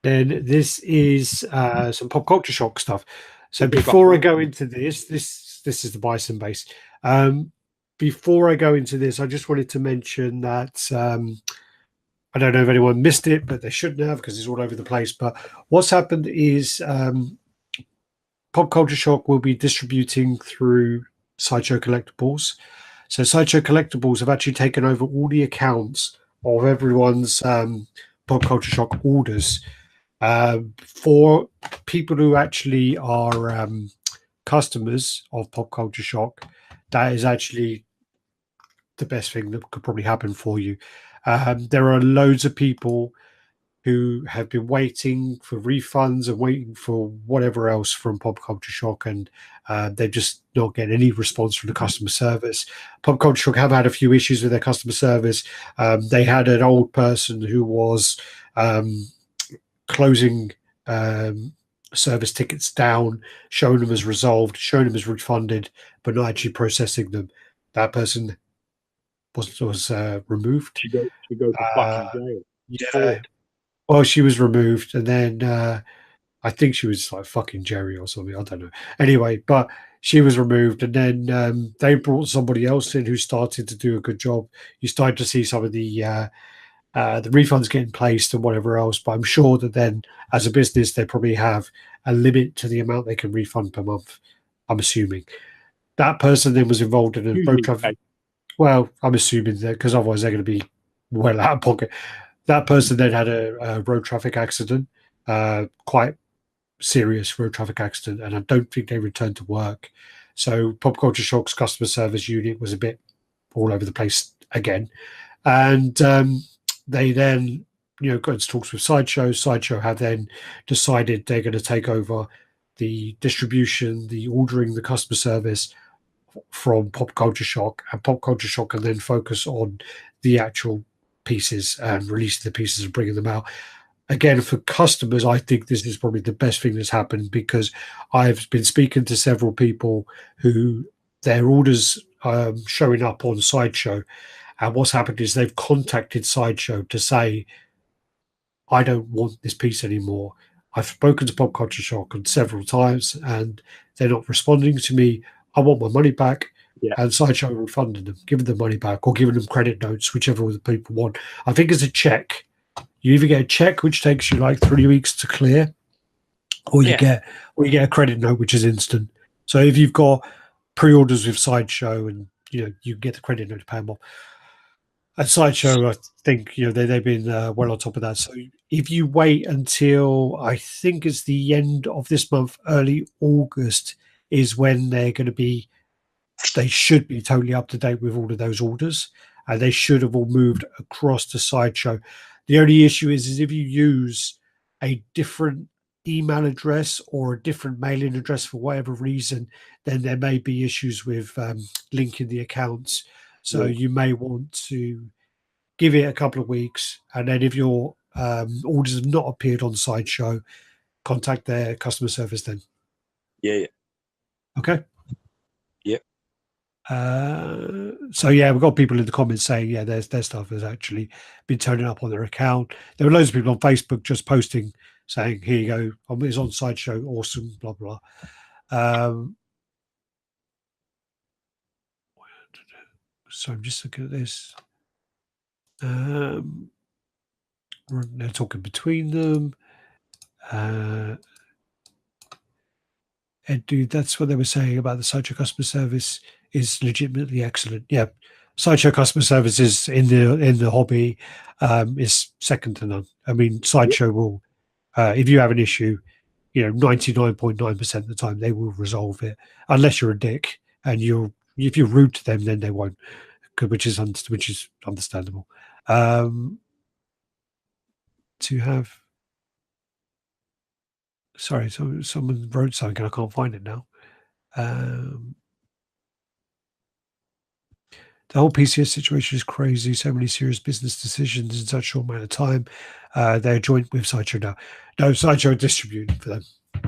then this is some pop culture shock stuff. So before I go into this is the Bison base. Before I go into this, I just wanted to mention that I don't know if anyone missed it, but they shouldn't have because it's all over the place. But what's happened is Pop Culture Shock will be distributing through Sideshow Collectibles. So Sideshow Collectibles have actually taken over all the accounts of everyone's Pop Culture Shock orders. For people who actually are customers of Pop Culture Shock, that is actually the best thing that could probably happen for you. There are loads of people who have been waiting for refunds and waiting for whatever else from Pop Culture Shock, and they're just not getting any response from the customer service. Pop Culture Shock have had a few issues with their customer service. They had an old person who was closing service tickets down, showing them as resolved, showing them as refunded, but not actually processing them. That person was removed. She goes to fucking jail. Yeah. Well, she was removed, and then I think she was like fucking Jerry or something. I don't know. Anyway, but she was removed, and then they brought somebody else in who started to do a good job. You started to see some of the refunds getting placed and whatever else. But I'm sure that then, as a business, they probably have a limit to the amount they can refund per month. I'm assuming that person then was involved in a road traffic. Well, I'm assuming that because otherwise they're going to be well out of pocket. That person then had a road traffic accident, quite serious road traffic accident, and I don't think they returned to work. So Pop Culture Shock's customer service unit was a bit all over the place again. And they then, got into talks with Sideshow. Sideshow have then decided they're going to take over the distribution, the ordering, the customer service from Pop Culture Shock, and Pop Culture Shock can then focus on the actual pieces and releasing the pieces and bringing them out. Again, for customers, I think this is probably the best thing that's happened because I've been speaking to several people who their orders showing up on Sideshow, and what's happened is they've contacted Sideshow to say, I don't want this piece anymore. I've spoken to Pop Culture Shock on several times and they're not responding to me. I want my money back. Yeah. And Sideshow refunding them, giving them money back or giving them credit notes, whichever the people want. I think it's a check. You either get a check, which takes you like 3 weeks to clear, or you get a credit note, which is instant. So if you've got pre-orders with Sideshow and you get the credit note to pay them off. And Sideshow, I think they've been well on top of that. So if you wait until I think it's the end of this month, early August is when they're going to be. They should be totally up to date with all of those orders, and they should have all moved across to Sideshow. The only issue is if you use a different email address or a different mailing address for whatever reason, then there may be issues with linking the accounts. So you may want to give it a couple of weeks, and then if your orders have not appeared on Sideshow, contact their customer service then. Yeah. Okay. Yep. So we've got people in the comments saying, their stuff has actually been turning up on their account. There were loads of people on Facebook just posting saying, here you go, it's on Sideshow, awesome, blah, blah. So I'm just looking at this. They're talking between them. And dude, that's what they were saying about the Sideshow customer service is legitimately excellent. Yeah, Sideshow customer service is in the hobby is second to none. I mean, Sideshow will, if you have an issue, 99.9% of the time they will resolve it, unless you're a dick and if you're rude to them, then they won't, which is understandable. To have. Sorry, so someone wrote something and I can't find it now. The whole PCS situation is crazy. So many serious business decisions in such a short amount of time. They're joint with Sideshow now. No, Sideshow distributed for them.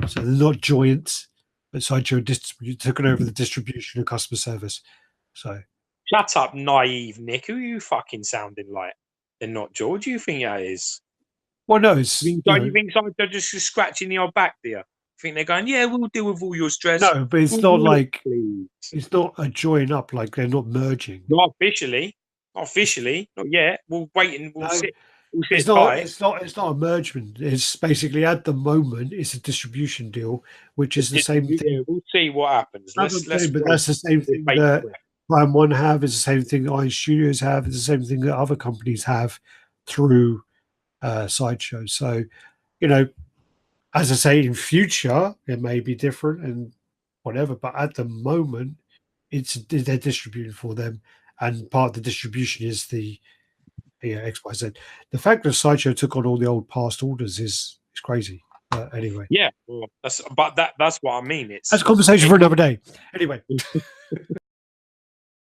So they're not joint, but Sideshow took over the distribution and customer service. So shut up, naive Nick. Who are you fucking sounding like? They're not George. You think that is? Well, no, it's You think they're just scratching the old back, do you? Think they're going, yeah, we'll deal with all your stress. no, but it's We'll not like please. it's not a join up. Like they're not merging. Not officially, not yet. We'll wait and we'll No, sit. We'll It's sit not. tight. It's not. It's not a mergement. It's basically at the moment it's a distribution deal, which is the same thing. Yeah, we'll see what happens. But that's the same thing that Plan One have. It's the same thing that Iron Studios have. It's the same thing that other companies have through Sideshow. So, you know, as I say, in future it may be different and whatever. But at the moment, they're distributing for them, and part of the distribution is the XYZ. The fact that Sideshow took on all the old past orders is crazy. Anyway, yeah, well, that's what I mean. That's a conversation for another day. Anyway.